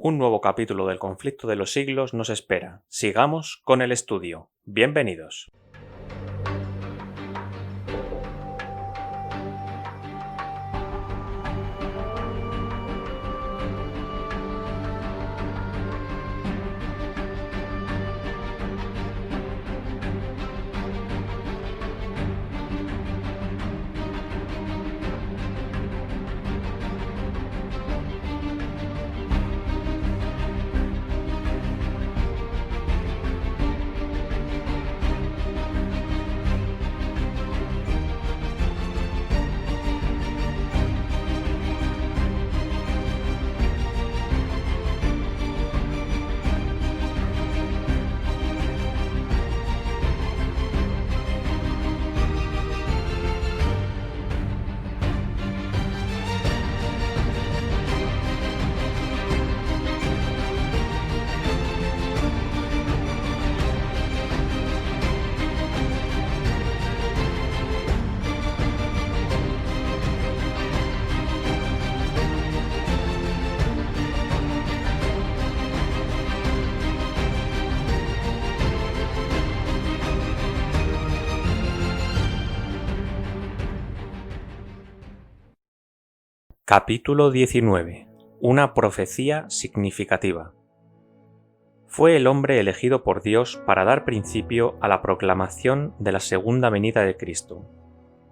Un nuevo capítulo del conflicto de los siglos nos espera. Sigamos con el estudio. Bienvenidos. Capítulo 19. Una profecía significativa. Fue el hombre elegido por Dios para dar principio a la proclamación de la segunda venida de Cristo.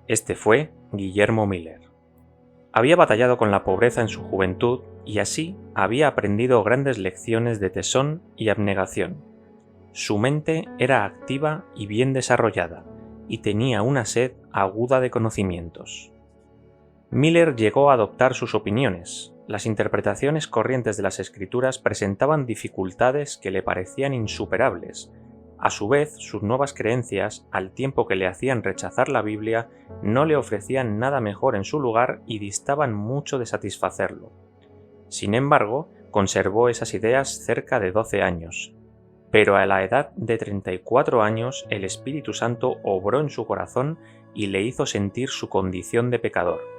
Este fue Guillermo Miller. Había batallado con la pobreza en su juventud y así había aprendido grandes lecciones de tesón y abnegación. Su mente era activa y bien desarrollada, y tenía una sed aguda de conocimientos. Miller llegó a adoptar sus opiniones. Las interpretaciones corrientes de las Escrituras presentaban dificultades que le parecían insuperables. A su vez, sus nuevas creencias, al tiempo que le hacían rechazar la Biblia, no le ofrecían nada mejor en su lugar y distaban mucho de satisfacerlo. Sin embargo, conservó esas ideas cerca de 12 años. Pero a la edad de 34 años, el Espíritu Santo obró en su corazón y le hizo sentir su condición de pecador.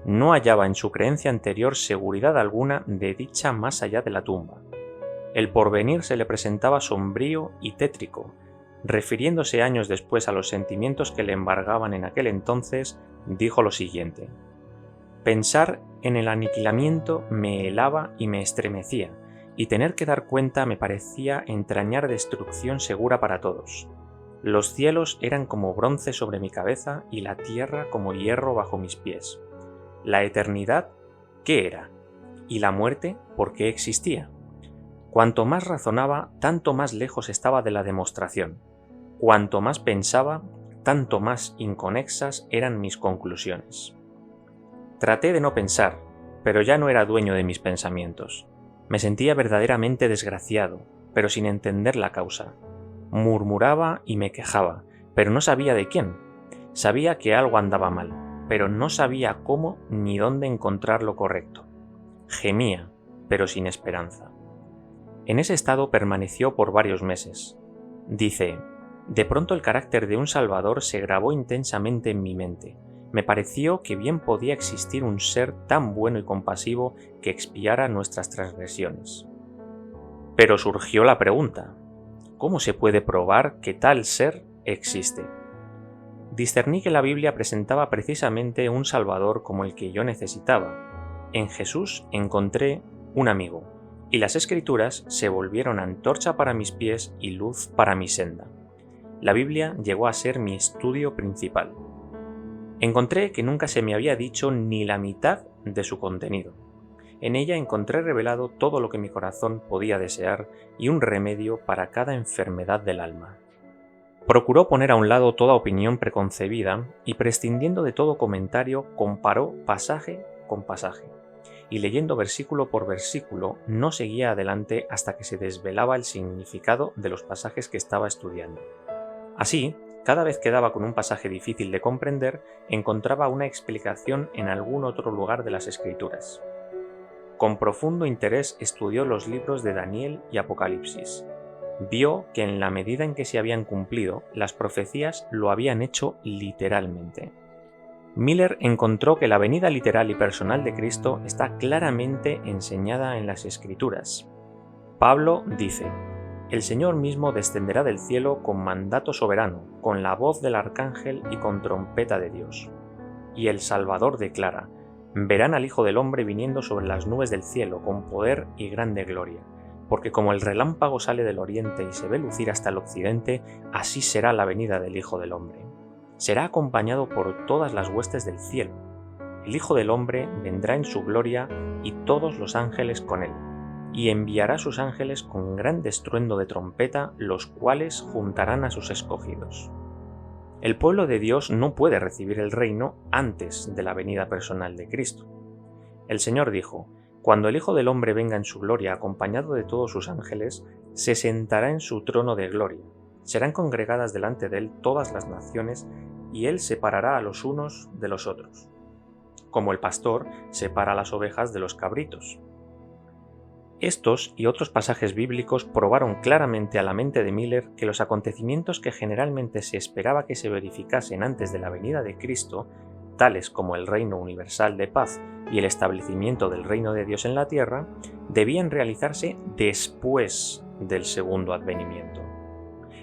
No hallaba en su creencia anterior seguridad alguna de dicha más allá de la tumba. El porvenir se le presentaba sombrío y tétrico. Refiriéndose años después a los sentimientos que le embargaban en aquel entonces, dijo lo siguiente: «Pensar en el aniquilamiento me helaba y me estremecía, y tener que dar cuenta me parecía entrañar destrucción segura para todos. Los cielos eran como bronce sobre mi cabeza y la tierra como hierro bajo mis pies. ¿La eternidad qué era? ¿Y la muerte por qué existía? Cuanto más razonaba, tanto más lejos estaba de la demostración. Cuanto más pensaba, tanto más inconexas eran mis conclusiones. Traté de no pensar, pero ya no era dueño de mis pensamientos. Me sentía verdaderamente desgraciado, pero sin entender la causa. Murmuraba y me quejaba, pero no sabía de quién. Sabía que algo andaba mal, pero no sabía cómo ni dónde encontrar lo correcto. Gemía, pero sin esperanza. En ese estado permaneció por varios meses. Dice: «De pronto el carácter de un Salvador se grabó intensamente en mi mente. Me pareció que bien podía existir un ser tan bueno y compasivo que expiara nuestras transgresiones. Pero surgió la pregunta: ¿cómo se puede probar que tal ser existe? Discerní que la Biblia presentaba precisamente un Salvador como el que yo necesitaba. En Jesús encontré un amigo, y las Escrituras se volvieron antorcha para mis pies y luz para mi senda. La Biblia llegó a ser mi estudio principal. Encontré que nunca se me había dicho ni la mitad de su contenido. En ella encontré revelado todo lo que mi corazón podía desear y un remedio para cada enfermedad del alma». Procuró poner a un lado toda opinión preconcebida y, prescindiendo de todo comentario, comparó pasaje con pasaje, y leyendo versículo por versículo no seguía adelante hasta que se desvelaba el significado de los pasajes que estaba estudiando. Así, cada vez que daba con un pasaje difícil de comprender, encontraba una explicación en algún otro lugar de las Escrituras. Con profundo interés estudió los libros de Daniel y Apocalipsis. Vio que en la medida en que se habían cumplido, las profecías lo habían hecho literalmente. Miller encontró que la venida literal y personal de Cristo está claramente enseñada en las Escrituras. Pablo dice: «El Señor mismo descenderá del cielo con mandato soberano, con la voz del arcángel y con trompeta de Dios». Y el Salvador declara: «Verán al Hijo del Hombre viniendo sobre las nubes del cielo con poder y grande gloria. Porque como el relámpago sale del oriente y se ve lucir hasta el occidente, así será la venida del Hijo del Hombre. Será acompañado por todas las huestes del cielo. El Hijo del Hombre vendrá en su gloria y todos los ángeles con él, y enviará sus ángeles con gran estruendo de trompeta, los cuales juntarán a sus escogidos». El pueblo de Dios no puede recibir el reino antes de la venida personal de Cristo. El Señor dijo: «Cuando el Hijo del Hombre venga en su gloria acompañado de todos sus ángeles, se sentará en su trono de gloria. Serán congregadas delante de él todas las naciones, y él separará a los unos de los otros, como el pastor separa las ovejas de los cabritos». Estos y otros pasajes bíblicos probaron claramente a la mente de Miller que los acontecimientos que generalmente se esperaba que se verificasen antes de la venida de Cristo, tales como el reino universal de paz y el establecimiento del reino de Dios en la tierra, debían realizarse después del segundo advenimiento.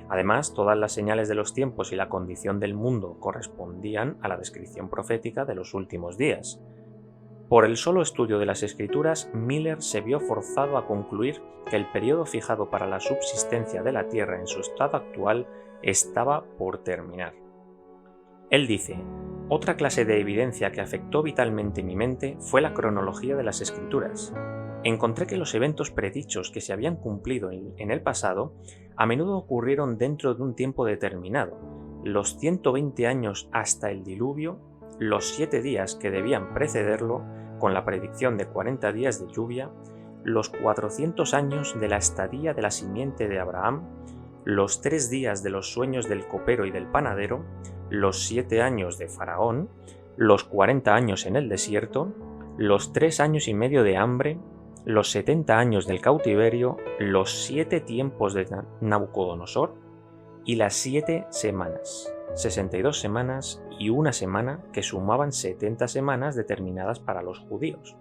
Además, todas las señales de los tiempos y la condición del mundo correspondían a la descripción profética de los últimos días. Por el solo estudio de las Escrituras, Miller se vio forzado a concluir que el periodo fijado para la subsistencia de la Tierra en su estado actual estaba por terminar. Él dice: «Otra clase de evidencia que afectó vitalmente mi mente fue la cronología de las Escrituras. Encontré que los eventos predichos que se habían cumplido en el pasado a menudo ocurrieron dentro de un tiempo determinado: los 120 años hasta el diluvio, los 7 días que debían precederlo, con la predicción de 40 días de lluvia, los 400 años de la estadía de la simiente de Abraham, los 3 días de los sueños del copero y del panadero, los 7 años de Faraón, los 40 años en el desierto, los 3 años y medio de hambre, los 70 años del cautiverio, los 7 tiempos de Nabucodonosor y las 7 semanas, 62 semanas y una semana que sumaban 70 semanas determinadas para los judíos.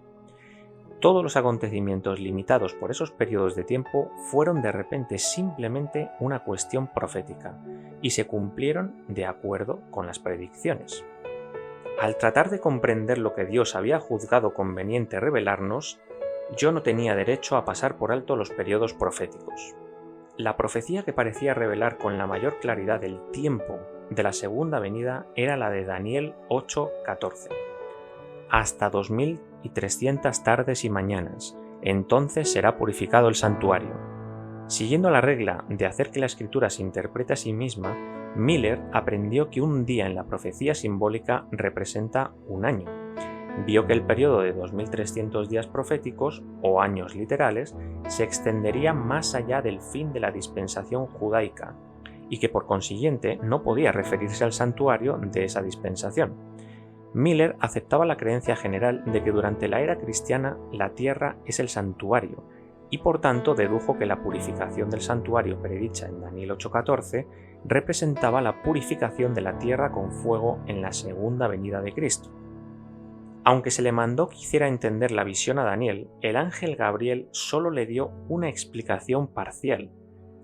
Todos los acontecimientos limitados por esos periodos de tiempo fueron de repente simplemente una cuestión profética y se cumplieron de acuerdo con las predicciones. Al tratar de comprender lo que Dios había juzgado conveniente revelarnos, yo no tenía derecho a pasar por alto los periodos proféticos. La profecía que parecía revelar con la mayor claridad el tiempo de la segunda venida era la de Daniel 8:14. «Hasta 2300 tardes y mañanas, entonces será purificado el santuario». Siguiendo la regla de hacer que la escritura se interprete a sí misma, Miller aprendió que un día en la profecía simbólica representa un año. Vio que el periodo de 2300 días proféticos, o años literales, se extendería más allá del fin de la dispensación judaica, y que por consiguiente no podía referirse al santuario de esa dispensación. Miller aceptaba la creencia general de que durante la era cristiana la tierra es el santuario, y por tanto dedujo que la purificación del santuario predicha en Daniel 8:14 representaba la purificación de la tierra con fuego en la segunda venida de Cristo. Aunque se le mandó que hiciera entender la visión a Daniel, el ángel Gabriel solo le dio una explicación parcial.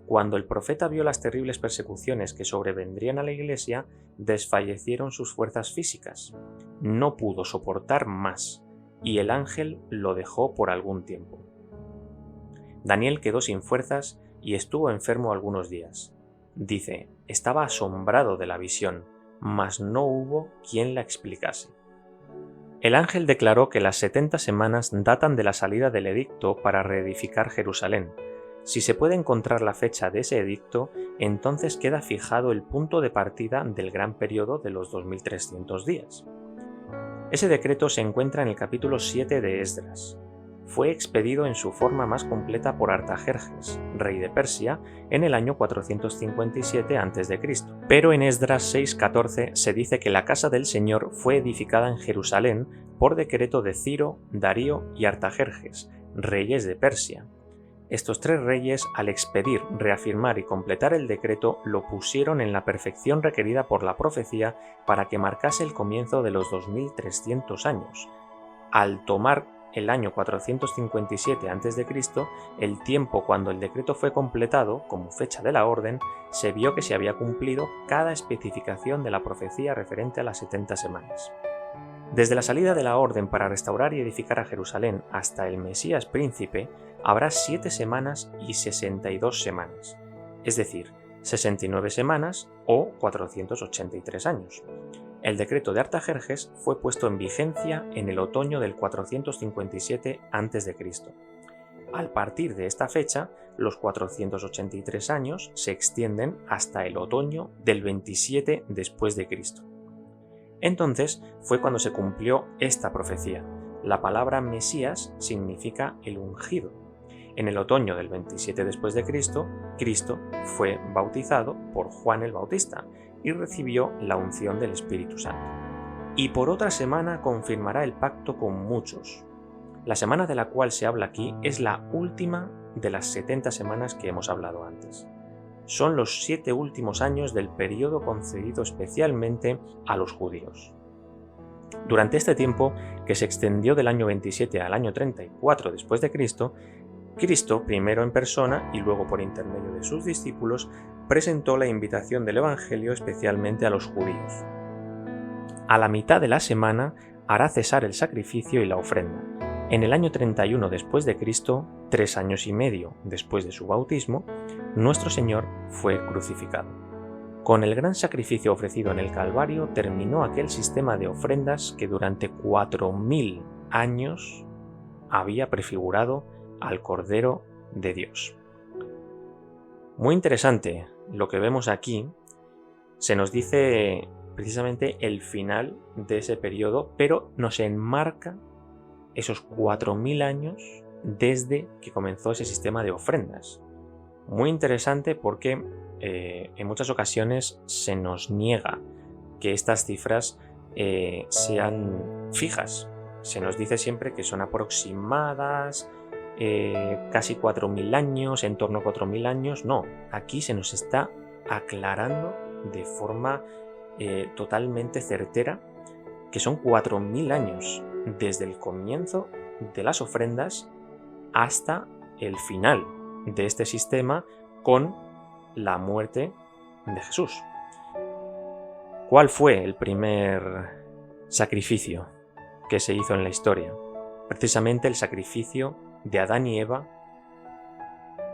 Cuando el profeta vio las terribles persecuciones que sobrevendrían a la iglesia, desfallecieron sus fuerzas físicas. No pudo soportar más, y el ángel lo dejó por algún tiempo. Daniel quedó sin fuerzas y estuvo enfermo algunos días. Dice: «Estaba asombrado de la visión, mas no hubo quien la explicase». El ángel declaró que las 70 semanas datan de la salida del edicto para reedificar Jerusalén. Si se puede encontrar la fecha de ese edicto, entonces queda fijado el punto de partida del gran periodo de los 2300 días. Ese decreto se encuentra en el capítulo 7 de Esdras. Fue expedido en su forma más completa por Artajerjes, rey de Persia, en el año 457 a.C. Pero en Esdras 6:14 se dice que la casa del Señor fue edificada en Jerusalén por decreto de Ciro, Darío y Artajerjes, reyes de Persia. estos 3 reyes, al expedir, reafirmar y completar el decreto, lo pusieron en la perfección requerida por la profecía para que marcase el comienzo de los 2300 años. Al tomar el año 457 a.C., el tiempo cuando el decreto fue completado, como fecha de la orden, se vio que se había cumplido cada especificación de la profecía referente a las 70 semanas. Desde la salida de la orden para restaurar y edificar a Jerusalén hasta el Mesías príncipe, habrá 7 semanas y 62 semanas, es decir, 69 semanas o 483 años. El decreto de Artajerjes fue puesto en vigencia en el otoño del 457 a.C. Al partir de esta fecha, los 483 años se extienden hasta el otoño del 27 después de Cristo. Entonces fue cuando se cumplió esta profecía. La palabra Mesías significa el ungido. En el otoño del 27 después de Cristo, Cristo fue bautizado por Juan el Bautista y recibió la unción del Espíritu Santo. Y por otra semana confirmará el pacto con muchos. La semana de la cual se habla aquí es la última de las 70 semanas que hemos hablado antes. Son los 7 últimos años del periodo concedido especialmente a los judíos. Durante este tiempo, que se extendió del año 27 al año 34 después de Cristo, Cristo, primero en persona y luego por intermedio de sus discípulos, presentó la invitación del Evangelio especialmente a los judíos. A la mitad de la semana hará cesar el sacrificio y la ofrenda. En el año 31 después de Cristo, 3 años y medio después de su bautismo, nuestro Señor fue crucificado. Con el gran sacrificio ofrecido en el Calvario terminó aquel sistema de ofrendas que durante 4000 años había prefigurado al Cordero de Dios. Muy interesante lo que vemos aquí. Se nos dice precisamente el final de ese periodo, pero nos enmarca esos 4000 años desde que comenzó ese sistema de ofrendas. Muy interesante porque en muchas ocasiones se nos niega que estas cifras sean fijas. Se nos dice siempre que son aproximadas, casi 4000 años, en torno a 4000 años. No, aquí se nos está aclarando de forma totalmente certera que son 4000 años desde el comienzo de las ofrendas hasta el final de este sistema con la muerte de Jesús. ¿Cuál fue el primer sacrificio que se hizo en la historia? Precisamente el sacrificio de Adán y Eva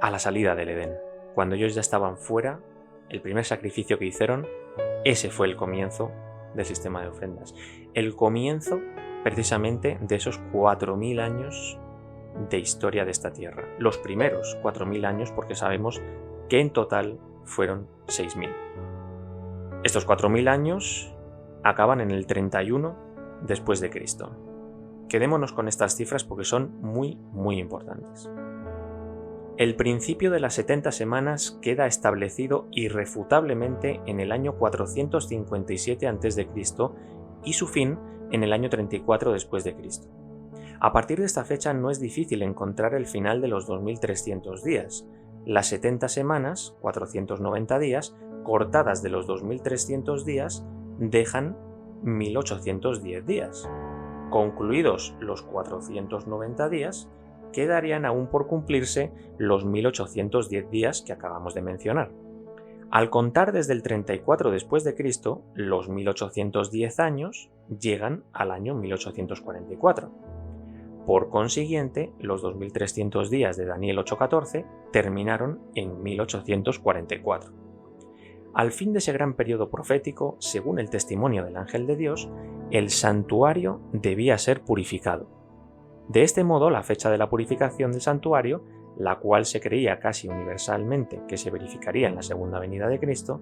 a la salida del Edén. Cuando ellos ya estaban fuera, el primer sacrificio que hicieron, ese fue el comienzo del sistema de ofrendas. El comienzo precisamente de esos 4000 años de historia de esta tierra. Los primeros 4000 años, porque sabemos que en total fueron 6000. Estos 4000 años acaban en el 31 después de Cristo. Quedémonos con estas cifras porque son muy importantes. El principio de las 70 semanas queda establecido irrefutablemente en el año 457 a.C. y su fin en el año 34 después de Cristo. A partir de esta fecha no es difícil encontrar el final de los 2300 días. Las 70 semanas, 490 días, cortadas de los 2300 días, dejan 1810 días. Concluidos los 490 días, quedarían aún por cumplirse los 1810 días que acabamos de mencionar. Al contar desde el 34 después de Cristo, los 1810 años llegan al año 1844. Por consiguiente, los 2300 días de Daniel 8:14 terminaron en 1844. Al fin de ese gran periodo profético, según el testimonio del ángel de Dios, el santuario debía ser purificado. De este modo, la fecha de la purificación del santuario, la cual se creía casi universalmente que se verificaría en la segunda venida de Cristo,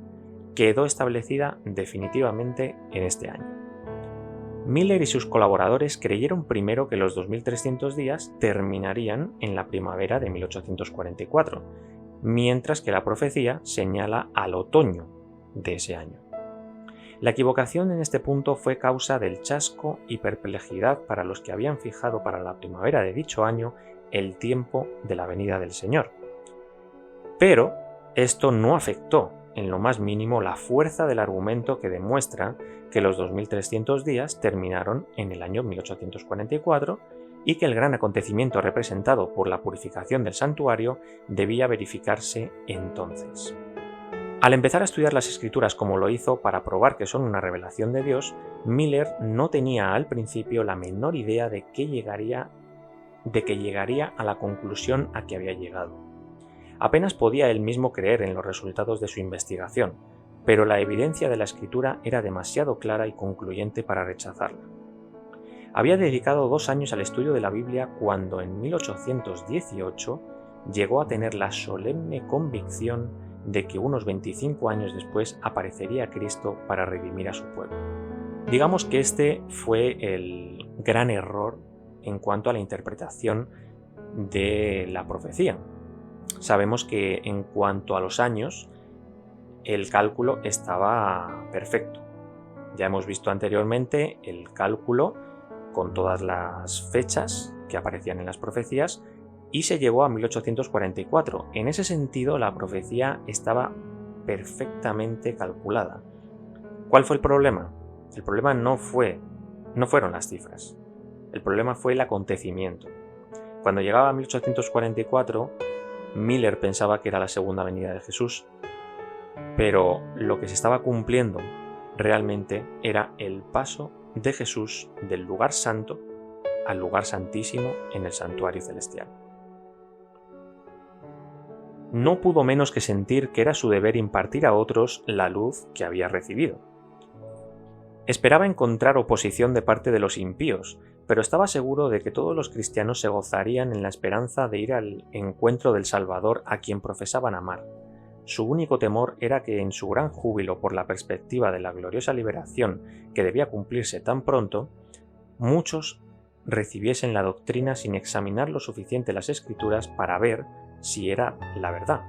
quedó establecida definitivamente en este año. Miller y sus colaboradores creyeron primero que los 2300 días terminarían en la primavera de 1844, mientras que la profecía señala al otoño de ese año. La equivocación en este punto fue causa del chasco y perplejidad para los que habían fijado para la primavera de dicho año el tiempo de la venida del Señor. Pero esto no afectó en lo más mínimo la fuerza del argumento que demuestra que los 2300 días terminaron en el año 1844 y que el gran acontecimiento representado por la purificación del santuario debía verificarse entonces. Al empezar a estudiar las Escrituras como lo hizo para probar que son una revelación de Dios, Miller no tenía al principio la menor idea de que llegaría a la conclusión a que había llegado. Apenas podía él mismo creer en los resultados de su investigación, pero la evidencia de la Escritura era demasiado clara y concluyente para rechazarla. Había dedicado 2 años al estudio de la Biblia cuando en 1818 llegó a tener la solemne convicción de que unos 25 años después aparecería Cristo para redimir a su pueblo. Digamos que este fue el gran error en cuanto a la interpretación de la profecía. Sabemos que en cuanto a los años, el cálculo estaba perfecto. Ya hemos visto anteriormente el cálculo con todas las fechas que aparecían en las profecías y se llegó a 1844. En ese sentido, la profecía estaba perfectamente calculada. ¿Cuál fue el problema? El problema no fueron las cifras. El problema fue el acontecimiento. Cuando llegaba a 1844, Miller pensaba que era la segunda venida de Jesús, pero lo que se estaba cumpliendo realmente era el paso de Jesús del lugar santo al lugar santísimo en el santuario celestial. No pudo menos que sentir que era su deber impartir a otros la luz que había recibido. Esperaba encontrar oposición de parte de los impíos, pero estaba seguro de que todos los cristianos se gozarían en la esperanza de ir al encuentro del Salvador a quien profesaban amar. Su único temor era que en su gran júbilo por la perspectiva de la gloriosa liberación que debía cumplirse tan pronto, muchos recibiesen la doctrina sin examinar lo suficiente las Escrituras para ver si era la verdad.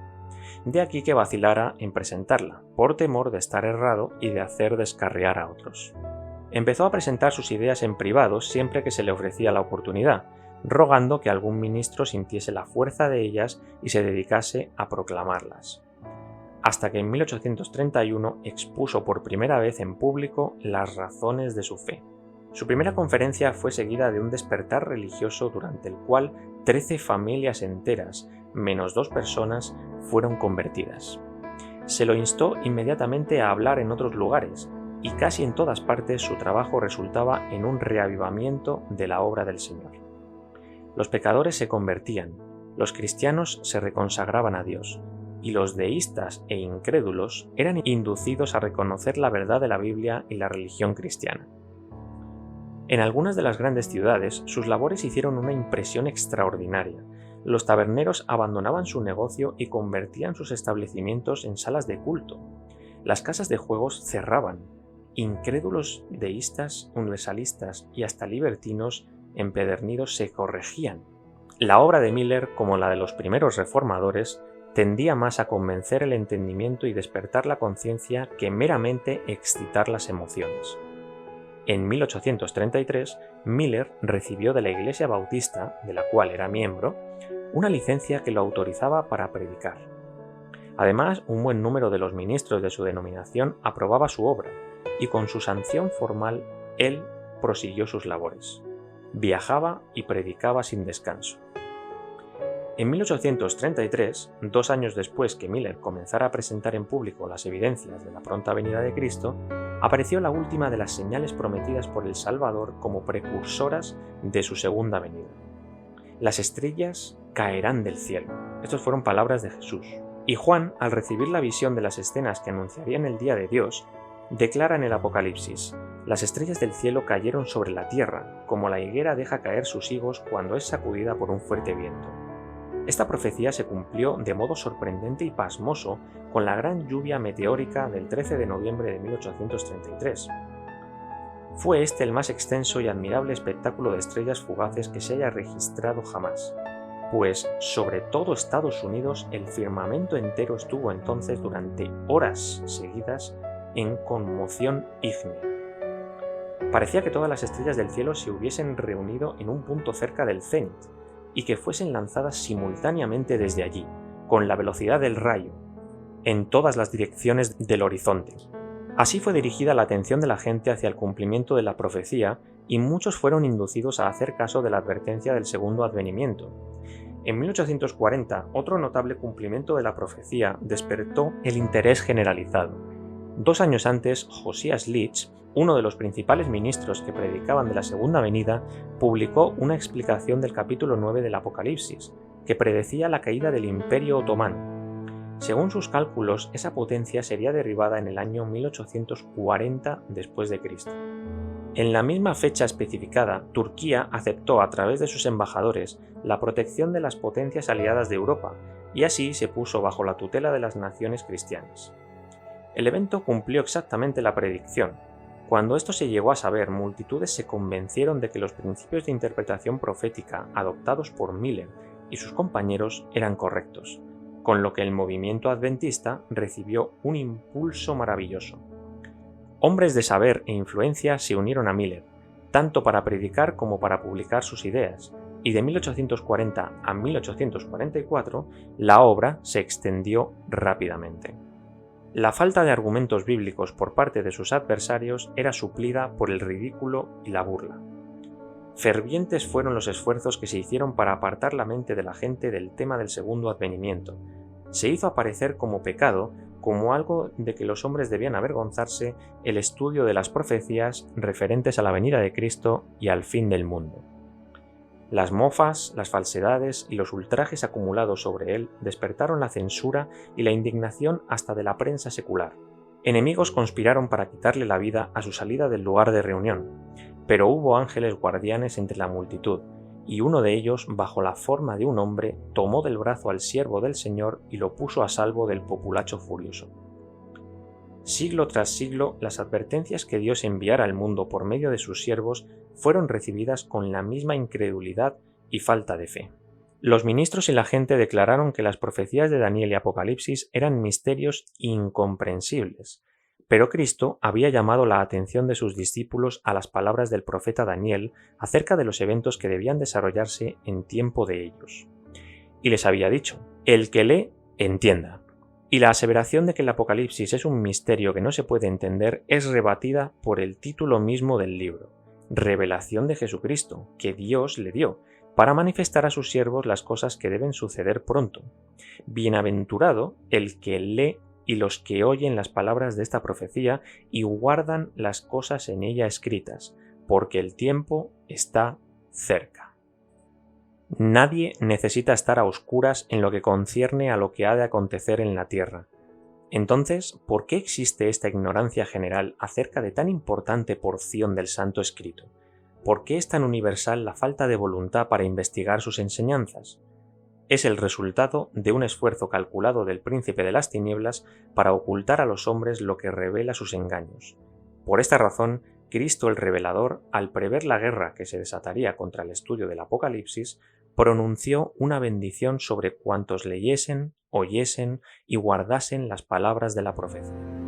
De aquí que vacilara en presentarla, por temor de estar errado y de hacer descarriar a otros. Empezó a presentar sus ideas en privado siempre que se le ofrecía la oportunidad, rogando que algún ministro sintiese la fuerza de ellas y se dedicase a proclamarlas. Hasta que en 1831 expuso por primera vez en público las razones de su fe. Su primera conferencia fue seguida de un despertar religioso durante el cual 13 familias enteras, menos 2 personas, fueron convertidas. Se lo instó inmediatamente a hablar en otros lugares, y casi en todas partes su trabajo resultaba en un reavivamiento de la obra del Señor. Los pecadores se convertían, los cristianos se reconsagraban a Dios, y los deístas e incrédulos eran inducidos a reconocer la verdad de la Biblia y la religión cristiana. En algunas de las grandes ciudades, sus labores hicieron una impresión extraordinaria. Los taberneros abandonaban su negocio y convertían sus establecimientos en salas de culto. Las casas de juegos cerraban. Incrédulos deístas, universalistas y hasta libertinos empedernidos se corregían. La obra de Miller, como la de los primeros reformadores, tendía más a convencer el entendimiento y despertar la conciencia que meramente excitar las emociones. En 1833, Miller recibió de la Iglesia Bautista, de la cual era miembro, una licencia que lo autorizaba para predicar. Además, un buen número de los ministros de su denominación aprobaba su obra, y con su sanción formal, él prosiguió sus labores. Viajaba y predicaba sin descanso. En 1833, 2 años después que Miller comenzara a presentar en público las evidencias de la pronta venida de Cristo, apareció la última de las señales prometidas por el Salvador como precursoras de su segunda venida. Las estrellas caerán del cielo. Estas fueron palabras de Jesús. Y Juan, al recibir la visión de las escenas que anunciarían el día de Dios, declara en el Apocalipsis: las estrellas del cielo cayeron sobre la tierra, como la higuera deja caer sus higos cuando es sacudida por un fuerte viento. Esta profecía se cumplió de modo sorprendente y pasmoso con la gran lluvia meteórica del 13 de noviembre de 1833. Fue este el más extenso y admirable espectáculo de estrellas fugaces que se haya registrado jamás, pues sobre todo Estados Unidos el firmamento entero estuvo entonces durante horas seguidas en conmoción ígnea. Parecía que todas las estrellas del cielo se hubiesen reunido en un punto cerca del cenit, y que fuesen lanzadas simultáneamente desde allí, con la velocidad del rayo, en todas las direcciones del horizonte. Así fue dirigida la atención de la gente hacia el cumplimiento de la profecía y muchos fueron inducidos a hacer caso de la advertencia del segundo advenimiento. En 1840, otro notable cumplimiento de la profecía despertó el interés generalizado. 2 años antes, Josías Litch, uno de los principales ministros que predicaban de la segunda venida, publicó una explicación del capítulo 9 del Apocalipsis, que predecía la caída del Imperio Otomano. Según sus cálculos, esa potencia sería derribada en el año 1840 después de Cristo. En la misma fecha especificada, Turquía aceptó a través de sus embajadores la protección de las potencias aliadas de Europa, y así se puso bajo la tutela de las naciones cristianas. El evento cumplió exactamente la predicción. Cuando esto se llegó a saber, multitudes se convencieron de que los principios de interpretación profética adoptados por Miller y sus compañeros eran correctos, con lo que el movimiento adventista recibió un impulso maravilloso. Hombres de saber e influencia se unieron a Miller, tanto para predicar como para publicar sus ideas, y de 1840 a 1844 la obra se extendió rápidamente. La falta de argumentos bíblicos por parte de sus adversarios era suplida por el ridículo y la burla. Fervientes fueron los esfuerzos que se hicieron para apartar la mente de la gente del tema del segundo advenimiento. Se hizo aparecer como pecado, como algo de que los hombres debían avergonzarse, el estudio de las profecías referentes a la venida de Cristo y al fin del mundo. Las mofas, las falsedades y los ultrajes acumulados sobre él despertaron la censura y la indignación hasta de la prensa secular. Enemigos conspiraron para quitarle la vida a su salida del lugar de reunión, pero hubo ángeles guardianes entre la multitud, y uno de ellos, bajo la forma de un hombre, tomó del brazo al siervo del Señor y lo puso a salvo del populacho furioso. Siglo tras siglo, las advertencias que Dios enviara al mundo por medio de sus siervos fueron recibidas con la misma incredulidad y falta de fe. Los ministros y la gente declararon que las profecías de Daniel y Apocalipsis eran misterios incomprensibles, pero Cristo había llamado la atención de sus discípulos a las palabras del profeta Daniel acerca de los eventos que debían desarrollarse en tiempo de ellos. Y les había dicho: el que lee, entienda. Y la aseveración de que el Apocalipsis es un misterio que no se puede entender es rebatida por el título mismo del libro: Revelación de Jesucristo, que Dios le dio, para manifestar a sus siervos las cosas que deben suceder pronto. Bienaventurado el que lee y los que oyen las palabras de esta profecía y guardan las cosas en ella escritas, porque el tiempo está cerca. Nadie necesita estar a oscuras en lo que concierne a lo que ha de acontecer en la tierra. Entonces, ¿por qué existe esta ignorancia general acerca de tan importante porción del Santo Escrito? ¿Por qué es tan universal la falta de voluntad para investigar sus enseñanzas? Es el resultado de un esfuerzo calculado del príncipe de las tinieblas para ocultar a los hombres lo que revela sus engaños. Por esta razón, Cristo el Revelador, al prever la guerra que se desataría contra el estudio del Apocalipsis, pronunció una bendición sobre cuantos leyesen, oyesen y guardasen las palabras de la profecía.